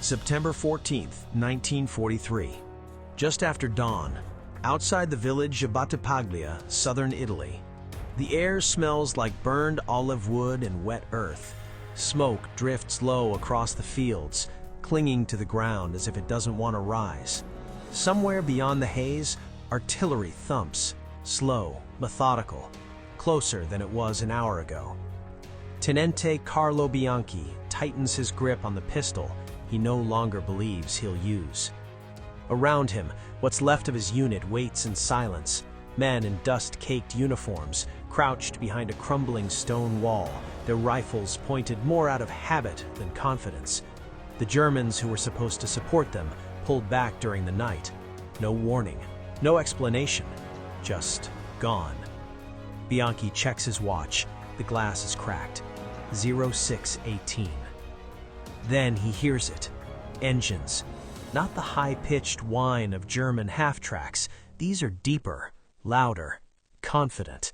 September 14th, 1943. Just after dawn, outside the village of Battipaglia, southern Italy. The air smells like burned olive wood and wet earth. Smoke drifts low across the fields, clinging to the ground as if it doesn't want to rise. Somewhere beyond the haze, artillery thumps, slow, methodical, closer than it was an hour ago. Tenente Carlo Bianchi tightens his grip on the pistol he no longer believes he'll use. Around him, what's left of his unit waits in silence. Men in dust-caked uniforms, crouched behind a crumbling stone wall, their rifles pointed more out of habit than confidence. The Germans who were supposed to support them pulled back during the night. No warning, no explanation, just gone. Bianchi checks his watch. The glass is cracked. 0618. Then he hears it. Engines. Not the high-pitched whine of German half-tracks. These are deeper, louder, confident.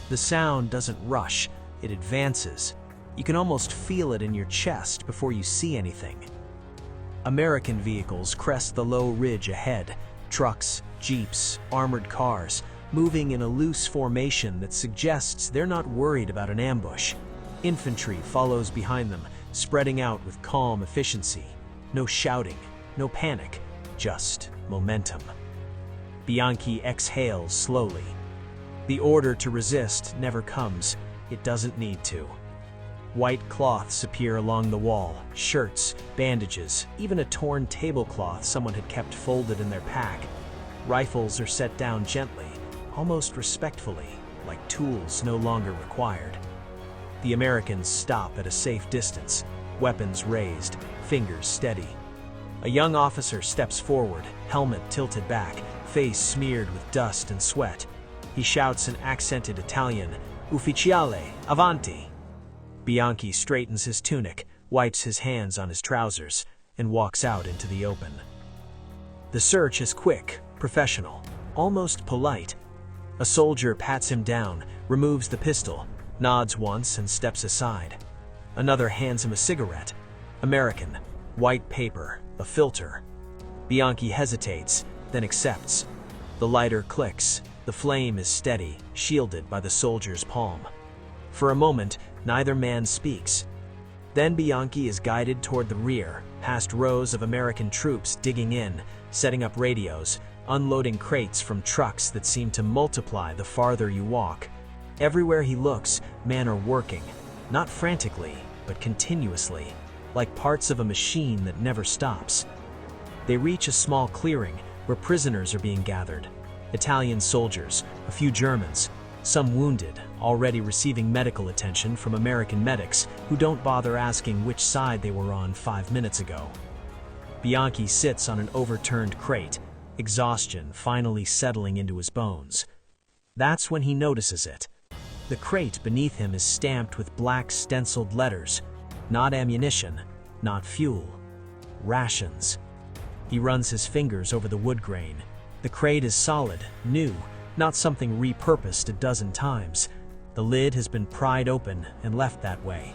The sound doesn't rush, it advances. You can almost feel it in your chest before you see anything. American vehicles crest the low ridge ahead. Trucks, jeeps, armored cars, moving in a loose formation that suggests they're not worried about an ambush. Infantry follows behind them, spreading out with calm efficiency. No shouting, no panic, just momentum. Bianchi exhales slowly. The order to resist never comes. It doesn't need to. White cloths appear along the wall, shirts, bandages, even a torn tablecloth someone had kept folded in their pack. Rifles are set down gently, almost respectfully, like tools no longer required. The Americans stop at a safe distance, weapons raised, fingers steady. A young officer steps forward, helmet tilted back, face smeared with dust and sweat. He shouts in accented Italian, "Ufficiale, avanti!" Bianchi straightens his tunic, wipes his hands on his trousers, and walks out into the open. The search is quick, professional, almost polite. A soldier pats him down, removes the pistol, nods once and steps aside. Another hands him a cigarette. American, white paper, a filter. Bianchi hesitates, then accepts. The lighter clicks. The flame is steady, shielded by the soldier's palm. For a moment, neither man speaks. Then Bianchi is guided toward the rear, past rows of American troops digging in, setting up radios, unloading crates from trucks that seem to multiply the farther you walk. Everywhere he looks, men are working, not frantically, but continuously, like parts of a machine that never stops. They reach a small clearing where prisoners are being gathered. Italian soldiers, a few Germans, some wounded, already receiving medical attention from American medics who don't bother asking which side they were on 5 minutes ago. Bianchi sits on an overturned crate, exhaustion finally settling into his bones. That's when he notices it. The crate beneath him is stamped with black stenciled letters. Not ammunition, not fuel. Rations. He runs his fingers over the wood grain. The crate is solid, new, not something repurposed a dozen times. The lid has been pried open and left that way.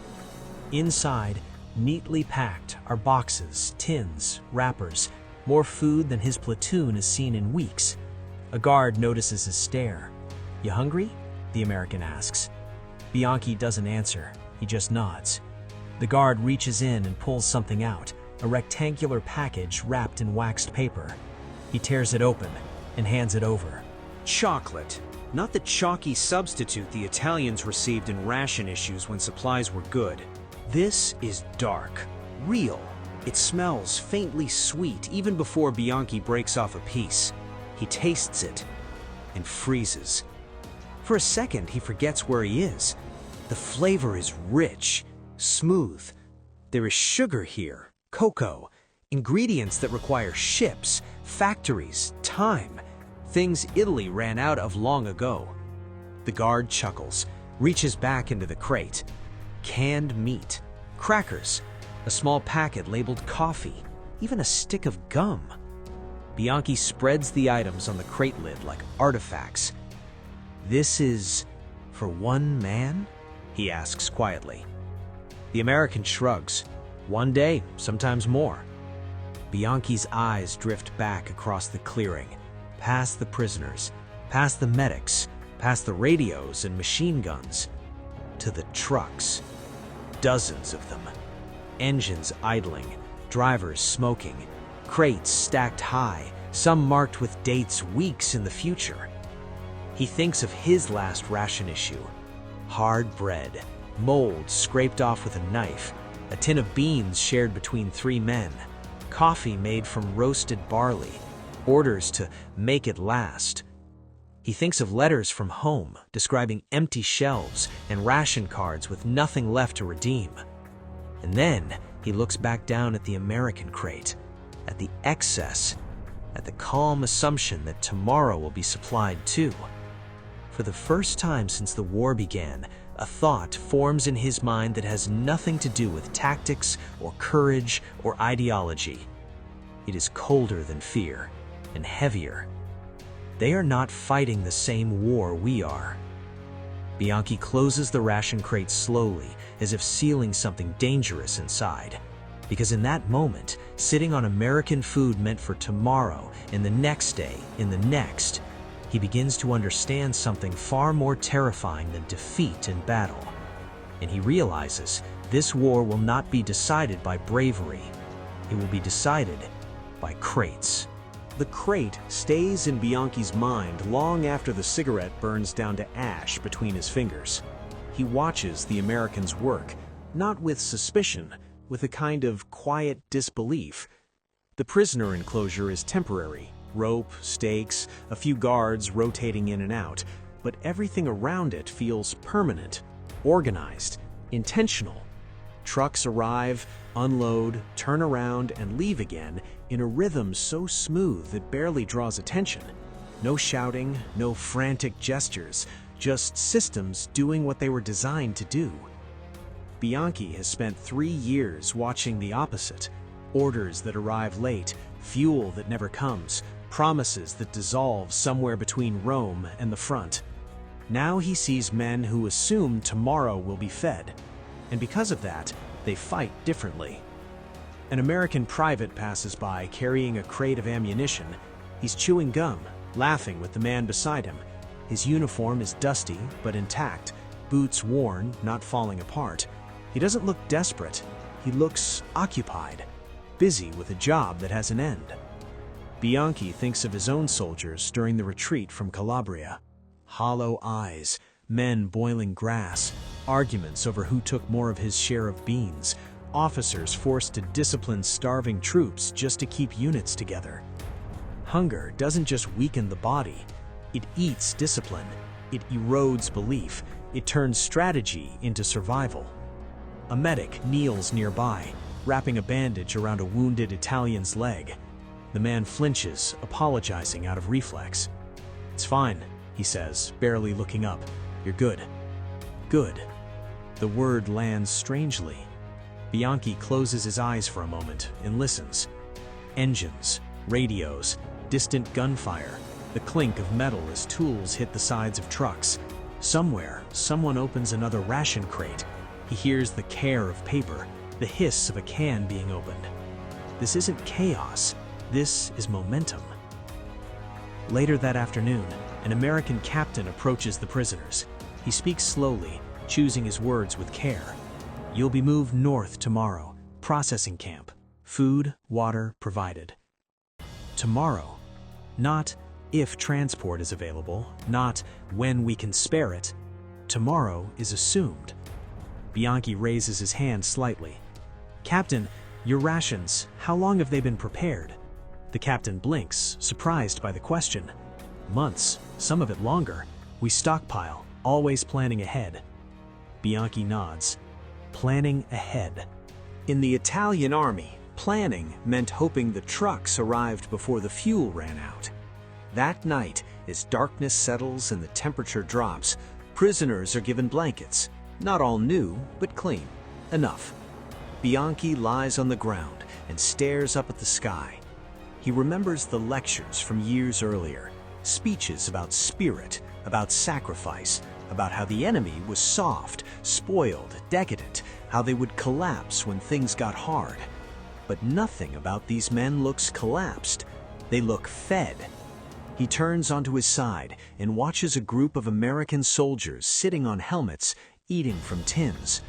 Inside, neatly packed, are boxes, tins, wrappers, more food than his platoon has seen in weeks. A guard notices his stare. "You hungry?" the American asks. Bianchi doesn't answer, he just nods. The guard reaches in and pulls something out, a rectangular package wrapped in waxed paper. He tears it open and hands it over. Chocolate. Not the chalky substitute the Italians received in ration issues when supplies were good. This is dark, real. It smells faintly sweet even before Bianchi breaks off a piece. He tastes it and freezes. For a second, he forgets where he is. The flavor is rich, smooth. There is sugar here, cocoa, ingredients that require ships, factories, time, things Italy ran out of long ago. The guard chuckles, reaches back into the crate. Canned meat, crackers, a small packet labeled coffee, even a stick of gum. Bianchi spreads the items on the crate lid like artifacts. "This is for one man?" he asks quietly. The American shrugs. "One day, sometimes more." Bianchi's eyes drift back across the clearing, past the prisoners, past the medics, past the radios and machine guns, to the trucks. Dozens of them. Engines idling, drivers smoking, crates stacked high, some marked with dates weeks in the future. He thinks of his last ration issue. Hard bread, mold scraped off with a knife, a tin of beans shared between 3 men, coffee made from roasted barley, orders to make it last. He thinks of letters from home describing empty shelves and ration cards with nothing left to redeem. And then he looks back down at the American crate, at the excess, at the calm assumption that tomorrow will be supplied too. For the first time since the war began, a thought forms in his mind that has nothing to do with tactics or courage or ideology. It is colder than fear and heavier. They are not fighting the same war we are. Bianchi closes the ration crate slowly, as if sealing something dangerous inside. Because in that moment, sitting on American food meant for tomorrow, and the next day, in the next, he begins to understand something far more terrifying than defeat in battle. And he realizes this war will not be decided by bravery. It will be decided by crates. The crate stays in Bianchi's mind long after the cigarette burns down to ash between his fingers. He watches the Americans work, not with suspicion, with a kind of quiet disbelief. The prisoner enclosure is temporary. Rope, stakes, a few guards rotating in and out, but everything around it feels permanent, organized, intentional. Trucks arrive, unload, turn around, and leave again in a rhythm so smooth it barely draws attention. No shouting, no frantic gestures, just systems doing what they were designed to do. Bianchi has spent 3 years watching the opposite. Orders that arrive late, fuel that never comes, promises that dissolve somewhere between Rome and the front. Now he sees men who assume tomorrow will be fed, and because of that, they fight differently. An American private passes by carrying a crate of ammunition. He's chewing gum, laughing with the man beside him. His uniform is dusty but intact, boots worn, not falling apart. He doesn't look desperate. He looks occupied, busy with a job that has an end. Bianchi thinks of his own soldiers during the retreat from Calabria. Hollow eyes, men boiling grass, arguments over who took more of his share of beans, officers forced to discipline starving troops just to keep units together. Hunger doesn't just weaken the body, it eats discipline, it erodes belief, it turns strategy into survival. A medic kneels nearby, wrapping a bandage around a wounded Italian's leg. The man flinches, apologizing out of reflex. "It's fine," he says, barely looking up. "You're good." Good. The word lands strangely. Bianchi closes his eyes for a moment and listens. Engines, radios, distant gunfire, the clink of metal as tools hit the sides of trucks. Somewhere, someone opens another ration crate. He hears the care of paper, the hiss of a can being opened. This isn't chaos. This is momentum. Later that afternoon, an American captain approaches the prisoners. He speaks slowly, choosing his words with care. "You'll be moved north tomorrow. Processing camp. Food, water provided." Tomorrow. Not if transport is available, not when we can spare it. Tomorrow is assumed. Bianchi raises his hand slightly. "Captain, your rations, how long have they been prepared?" The captain blinks, surprised by the question. "Months, some of it longer. We stockpile, always planning ahead." Bianchi nods. Planning ahead. In the Italian army, planning meant hoping the trucks arrived before the fuel ran out. That night, as darkness settles and the temperature drops, prisoners are given blankets. Not all new, but clean. Enough. Bianchi lies on the ground and stares up at the sky. He remembers the lectures from years earlier, speeches about spirit, about sacrifice, about how the enemy was soft, spoiled, decadent, how they would collapse when things got hard. But nothing about these men looks collapsed. They look fed. He turns onto his side and watches a group of American soldiers sitting on helmets, eating from tins.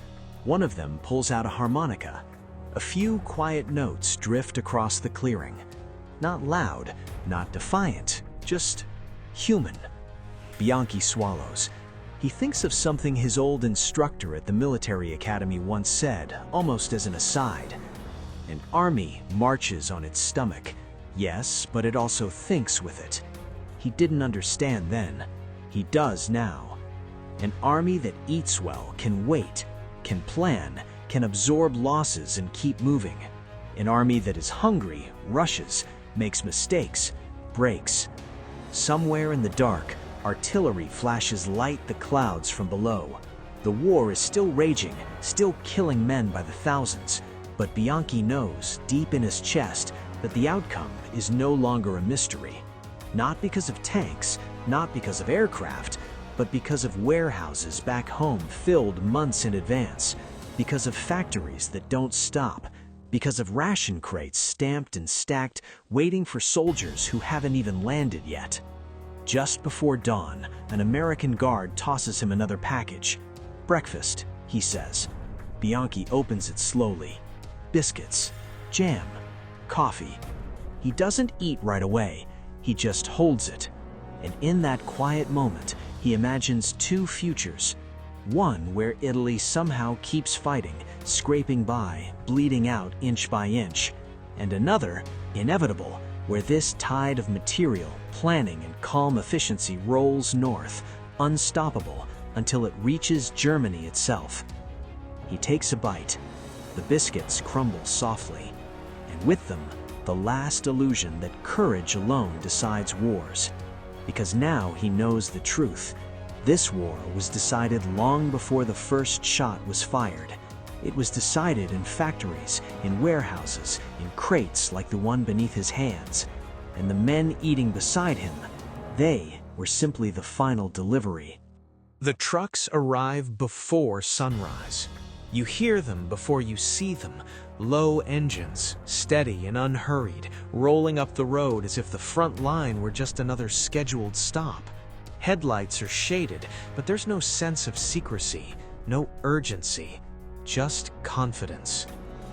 One of them pulls out a harmonica. A few quiet notes drift across the clearing. Not loud, not defiant, just human. Bianchi swallows. He thinks of something his old instructor at the military academy once said, almost as an aside. An army marches on its stomach. Yes, but it also thinks with it. He didn't understand then. He does now. An army that eats well can wait, can plan, can absorb losses and keep moving. An army that is hungry rushes, makes mistakes, breaks. Somewhere in the dark, artillery flashes light the clouds from below. The war is still raging, still killing men by the thousands, but Bianchi knows, deep in his chest, that the outcome is no longer a mystery. Not because of tanks, not because of aircraft, but because of warehouses back home filled months in advance, because of factories that don't stop, because of ration crates stamped and stacked, waiting for soldiers who haven't even landed yet. Just before dawn, an American guard tosses him another package. "Breakfast," he says. Bianchi opens it slowly. Biscuits, jam, coffee. He doesn't eat right away. He just holds it. And in that quiet moment, he imagines two futures. One where Italy somehow keeps fighting, scraping by, bleeding out inch by inch. And another, inevitable, where this tide of material, planning, and calm efficiency rolls north, unstoppable, until it reaches Germany itself. He takes a bite. The biscuits crumble softly. And with them, the last illusion that courage alone decides wars. Because now he knows the truth. This war was decided long before the first shot was fired. It was decided in factories, in warehouses, in crates like the one beneath his hands. And the men eating beside him, they were simply the final delivery. The trucks arrive before sunrise. You hear them before you see them. Low engines, steady and unhurried, rolling up the road as if the front line were just another scheduled stop. Headlights are shaded, but there's no sense of secrecy, no urgency, just confidence.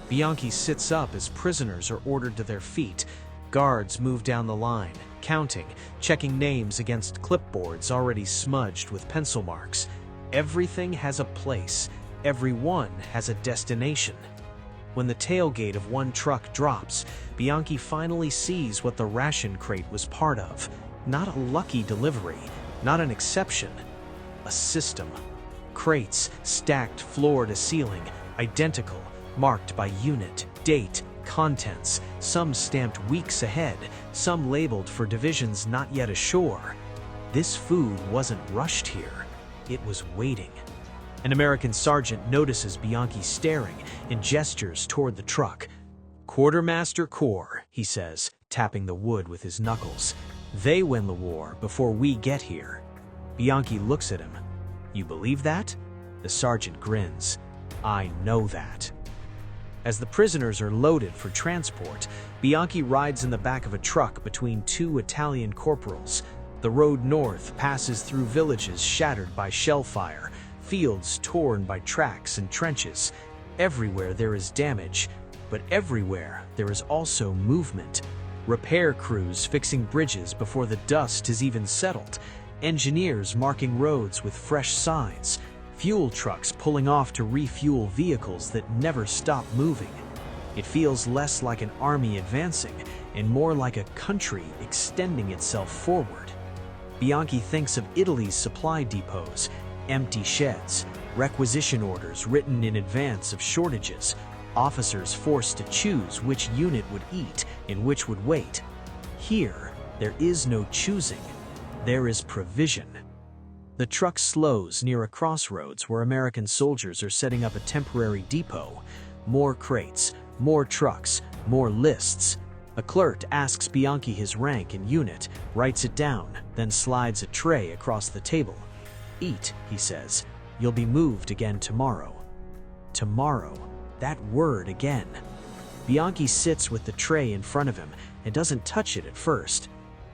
Bianchi sits up as prisoners are ordered to their feet. Guards move down the line, counting, checking names against clipboards already smudged with pencil marks. Everything has a place. Everyone has a destination. When the tailgate of one truck drops, Bianchi finally sees what the ration crate was part of. Not a lucky delivery, not an exception, a system. Crates stacked floor to ceiling, identical, marked by unit, date, contents, some stamped weeks ahead, some labeled for divisions not yet ashore. This food wasn't rushed here, it was waiting. An American sergeant notices Bianchi staring and gestures toward the truck. "Quartermaster Corps," he says, tapping the wood with his knuckles. "They win the war before we get here." Bianchi looks at him. "You believe that?" The sergeant grins. "I know that." As the prisoners are loaded for transport, Bianchi rides in the back of a truck between two Italian corporals. The road north passes through villages shattered by shell fire, fields torn by tracks and trenches. Everywhere there is damage, but everywhere there is also movement. Repair crews fixing bridges before the dust has even settled, engineers marking roads with fresh signs, fuel trucks pulling off to refuel vehicles that never stop moving. It feels less like an army advancing and more like a country extending itself forward. Bianchi thinks of Italy's supply depots, empty sheds, requisition orders written in advance of shortages, officers forced to choose which unit would eat and which would wait. Here, there is no choosing. There is provision. The truck slows near a crossroads where American soldiers are setting up a temporary depot. More crates, more trucks, more lists. A clerk asks Bianchi his rank and unit, writes it down, then slides a tray across the table. "Eat," he says. "You'll be moved again tomorrow." Tomorrow. That word again. Bianchi sits with the tray in front of him and doesn't touch it at first.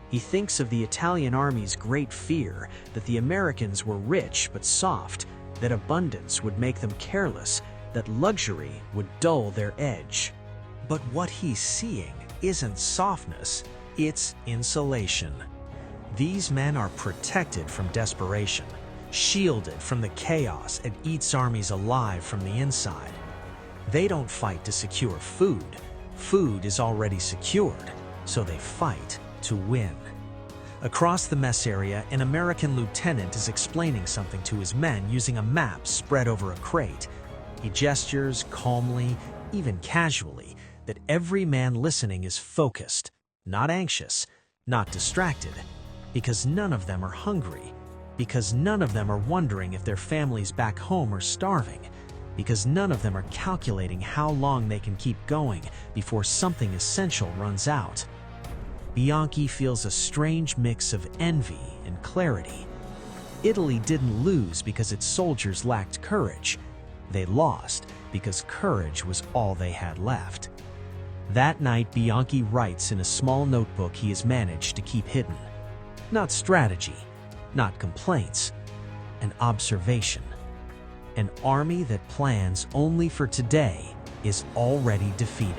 He thinks of the Italian army's great fear that the Americans were rich but soft, that abundance would make them careless, that luxury would dull their edge. But what he's seeing isn't softness, it's insulation. These men are protected from desperation, shielded from the chaos that eats armies alive from the inside. They don't fight to secure food. Food is already secured, so they fight to win. Across the mess area, an American lieutenant is explaining something to his men using a map spread over a crate. He gestures calmly, even casually, that every man listening is focused, not anxious, not distracted, because none of them are hungry, because none of them are wondering if their families back home are starving, because none of them are calculating how long they can keep going before something essential runs out. Bianchi feels a strange mix of envy and clarity. Italy didn't lose because its soldiers lacked courage. They lost because courage was all they had left. That night, Bianchi writes in a small notebook he has managed to keep hidden. Not strategy, not complaints, an observation. An army that plans only for today is already defeated.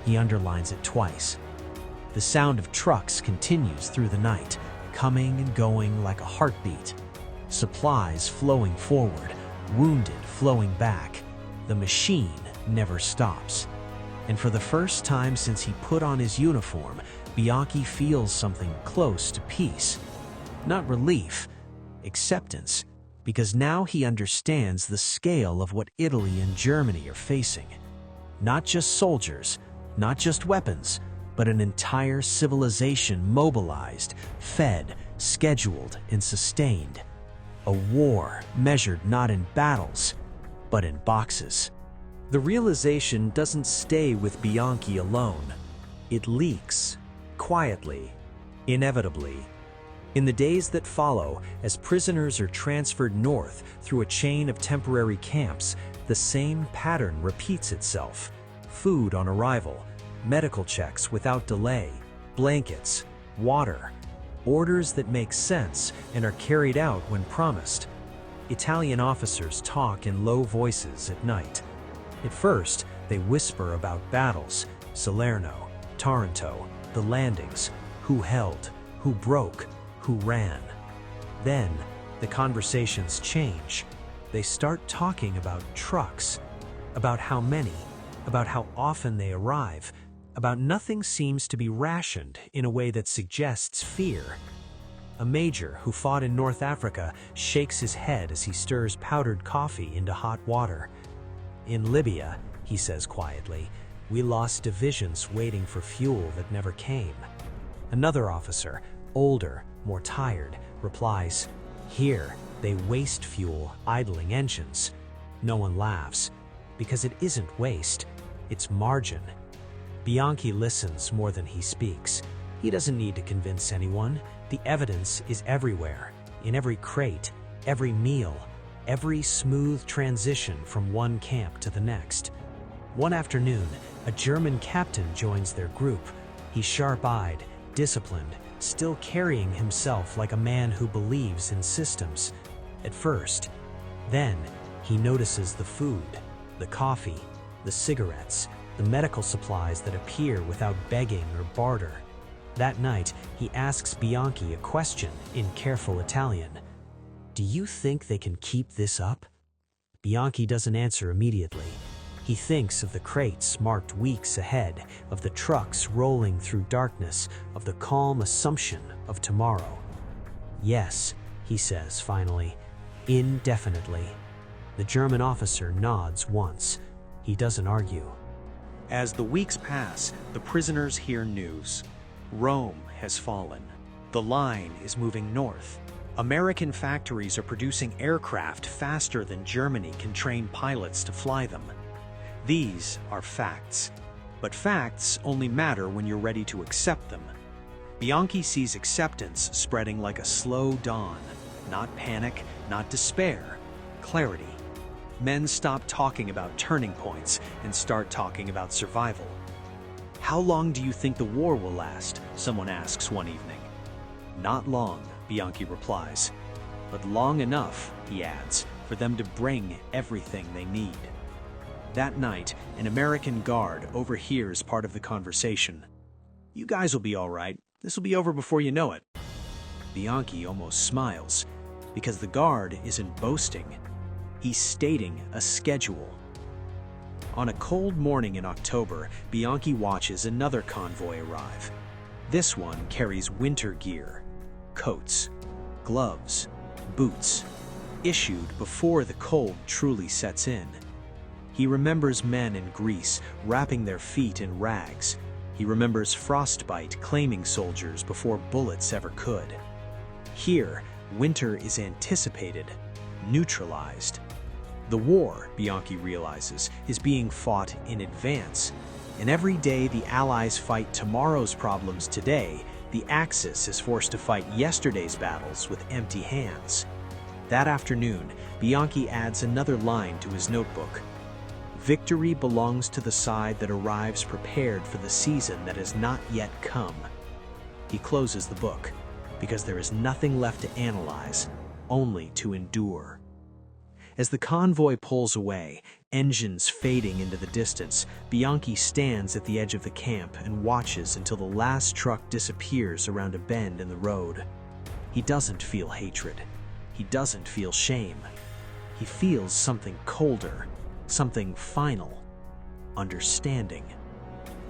He underlines it twice. The sound of trucks continues through the night, coming and going like a heartbeat. Supplies flowing forward, wounded flowing back. The machine never stops. And for the first time since he put on his uniform, Bianchi feels something close to peace. Not relief, acceptance, because now he understands the scale of what Italy and Germany are facing. Not just soldiers, not just weapons, but an entire civilization mobilized, fed, scheduled, and sustained. A war measured not in battles, but in boxes. The realization doesn't stay with Bianchi alone. It leaks, quietly, inevitably. In the days that follow, as prisoners are transferred north through a chain of temporary camps, the same pattern repeats itself. Food on arrival, medical checks without delay, blankets, water, orders that make sense and are carried out when promised. Italian officers talk in low voices at night. At first, they whisper about battles, Salerno, Taranto, the landings, who held, who broke, who ran. Then, the conversations change. They start talking about trucks, about how many, about how often they arrive, about nothing seems to be rationed in a way that suggests fear. A major who fought in North Africa shakes his head as he stirs powdered coffee into hot water. In Libya, he says quietly, we lost divisions waiting for fuel that never came. Another officer, older, more tired, replies, here, they waste fuel idling engines. No one laughs, because it isn't waste, it's margin. Bianchi listens more than he speaks. He doesn't need to convince anyone. The evidence is everywhere, in every crate, every meal, every smooth transition from one camp to the next. One afternoon, a German captain joins their group. He's sharp-eyed, disciplined, still carrying himself like a man who believes in systems. At first. Then, he notices the food, the coffee, the cigarettes, the medical supplies that appear without begging or barter. That night, he asks Bianchi a question in careful Italian. Do you think they can keep this up? Bianchi doesn't answer immediately. He thinks of the crates marked weeks ahead, of the trucks rolling through darkness, of the calm assumption of tomorrow. Yes, he says finally, indefinitely. The German officer nods once. He doesn't argue. As the weeks pass, the prisoners hear news. Rome has fallen. The line is moving north. American factories are producing aircraft faster than Germany can train pilots to fly them. These are facts. But facts only matter when you're ready to accept them. Bianchi sees acceptance spreading like a slow dawn. Not panic, not despair. Clarity. Men stop talking about turning points and start talking about survival. "How long do you think the war will last?" someone asks one evening. "Not long," Bianchi replies. "But long enough," he adds, "for them to bring everything they need." That night, an American guard overhears part of the conversation. "You guys will be all right. This will be over before you know it." Bianchi almost smiles, because the guard isn't boasting. He's stating a schedule. On a cold morning in October, Bianchi watches another convoy arrive. This one carries winter gear, coats, gloves, boots, issued before the cold truly sets in. He remembers men in Greece wrapping their feet in rags. He remembers frostbite claiming soldiers before bullets ever could. Here, winter is anticipated, neutralized. The war, Bianchi realizes, is being fought in advance. And every day the Allies fight tomorrow's problems today, the Axis is forced to fight yesterday's battles with empty hands. That afternoon, Bianchi adds another line to his notebook. "Victory belongs to the side that arrives prepared for the season that has not yet come." He closes the book, because there is nothing left to analyze, only to endure. As the convoy pulls away, engines fading into the distance, Bianchi stands at the edge of the camp and watches until the last truck disappears around a bend in the road. He doesn't feel hatred. He doesn't feel shame. He feels something colder, something final: understanding.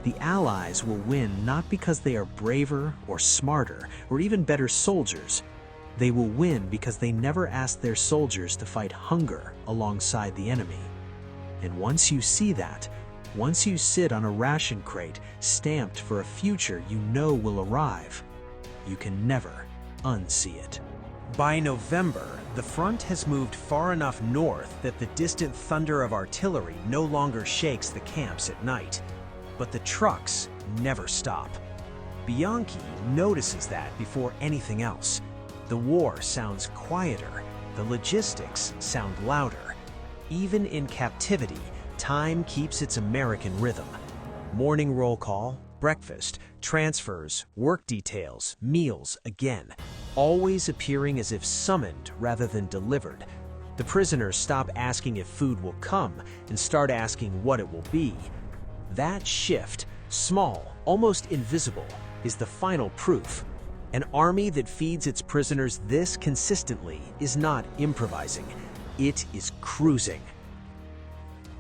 The Allies will win not because they are braver or smarter or even better soldiers. They will win because they never asked their soldiers to fight hunger alongside the enemy. And once you see that, once you sit on a ration crate stamped for a future you know will arrive, you can never unsee it. By November, the front has moved far enough north that the distant thunder of artillery no longer shakes the camps at night. But the trucks never stop. Bianchi notices that before anything else. The war sounds quieter, the logistics sound louder. Even in captivity, time keeps its American rhythm. Morning roll call, breakfast, transfers, work details, meals again, always appearing as if summoned rather than delivered. The prisoners stop asking if food will come and start asking what it will be. That shift, small, almost invisible, is the final proof. An army that feeds its prisoners this consistently is not improvising. It is cruising.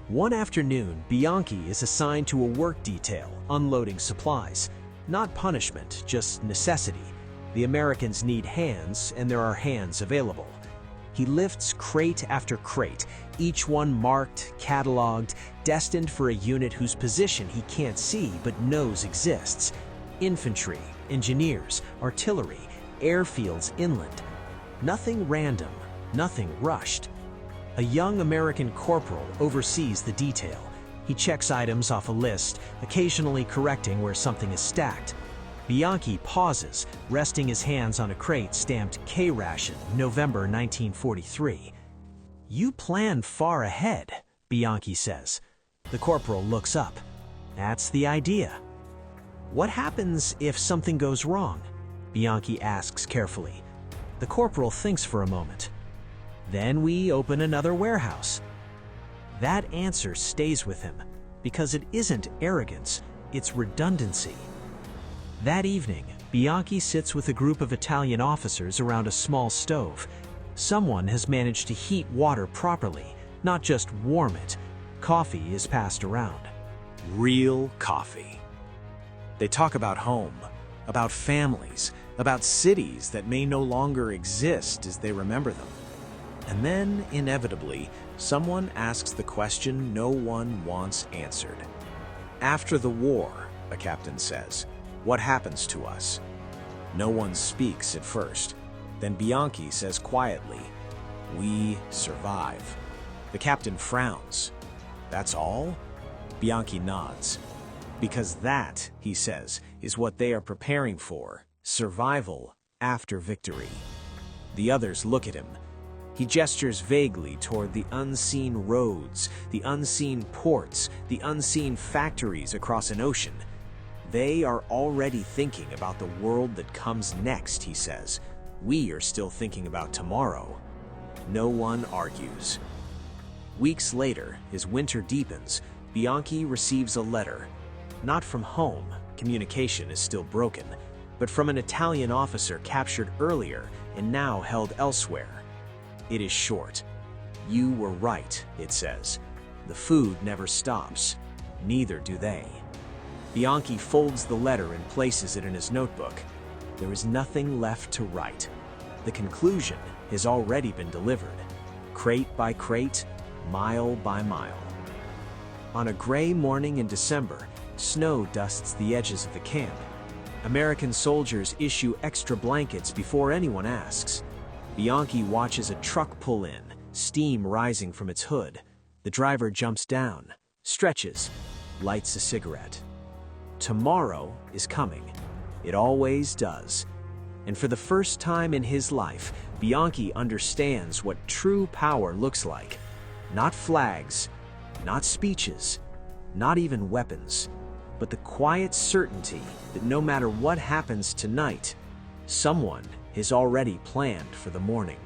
One afternoon, Bianchi is assigned to a work detail, unloading supplies. Not punishment, just necessity. The Americans need hands, and there are hands available. He lifts crate after crate, each one marked, cataloged, destined for a unit whose position he can't see but knows exists. Infantry, engineers, artillery, airfields inland. Nothing random, nothing rushed. A young American corporal oversees the detail. He checks items off a list, occasionally correcting where something is stacked. Bianchi pauses, resting his hands on a crate stamped K-Ration, November 1943. "You plan far ahead," Bianchi says. The corporal looks up. "That's the idea." "What happens if something goes wrong?" Bianchi asks carefully. The corporal thinks for a moment. "Then we open another warehouse." That answer stays with him, because it isn't arrogance, it's redundancy. That evening, Bianchi sits with a group of Italian officers around a small stove. Someone has managed to heat water properly, not just warm it. Coffee is passed around. Real coffee. They talk about home, about families, about cities that may no longer exist as they remember them. And then, inevitably, someone asks the question no one wants answered. "After the war," a captain says, "what happens to us?" No one speaks at first. Then Bianchi says quietly, "We survive." The captain frowns. "That's all?" Bianchi nods. "Because that," he says, "is what they are preparing for, survival after victory." The others look at him. He gestures vaguely toward the unseen roads, the unseen ports, the unseen factories across an ocean. They are already thinking about the world that comes next, he says. We are still thinking about tomorrow. No one argues. Weeks later, as winter deepens, Bianchi receives a letter. Not from home, communication is still broken, but from an Italian officer captured earlier and now held elsewhere. It is short. "You were right," it says. "The food never stops. Neither do they." Bianchi folds the letter and places it in his notebook. There is nothing left to write. The conclusion has already been delivered, crate by crate, mile by mile. On a gray morning in December, snow dusts the edges of the camp. American soldiers issue extra blankets before anyone asks. Bianchi watches a truck pull in, steam rising from its hood. The driver jumps down, stretches, lights a cigarette. Tomorrow is coming. It always does. And for the first time in his life, Bianchi understands what true power looks like. Not flags, not speeches, not even weapons, but the quiet certainty that no matter what happens tonight, someone has already planned for the morning.